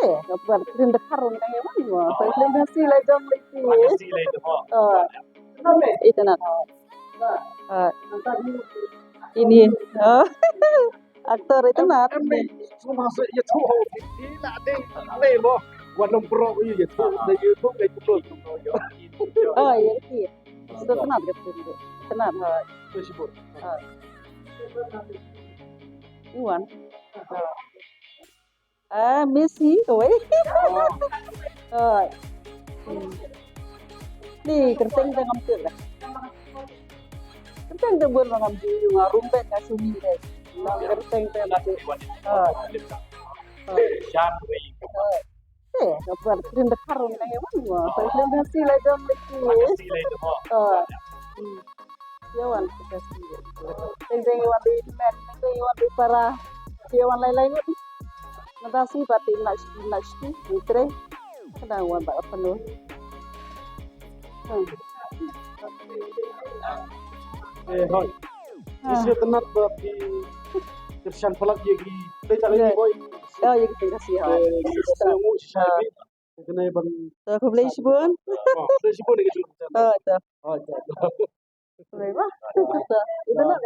Dapat rinda karung kayak mana? Saya nasi lah jam itu. Nasi lah itu kok. Itu nak. Ini. Aktor itu nak. Semua masuk YouTube. Ini ada ini loh. Warna pro ini YouTube. Di YouTube kayak gitu. Oh iya sih. Itu kenapa gitu? Kenapa? Facebook. Iwan. Messi kowe. Ni kerteng dengan tu lah. Kerteng tu buat dengan tu ngarumbe kasumi deh. Nang kerteng tu nanti. Shan Wei. Dapat rinda karung kayak mana? Saya nasi lah jam itu. Nasi lah itu kok. Yawan kita sih. Teng Iwan di men, teng Iwan di para Iwan lain-lain itu. Nasi pati nasi putre. Kadang Iwan tak penuh. Hoi. Isi tenat berarti Christian Falak jadi cari boy. Oh ya kita kasih ha. Semua syabi. Kena bang. So aku beli sebun. Semua gitu. Oh itu. Oh, Berapa? Itu nak.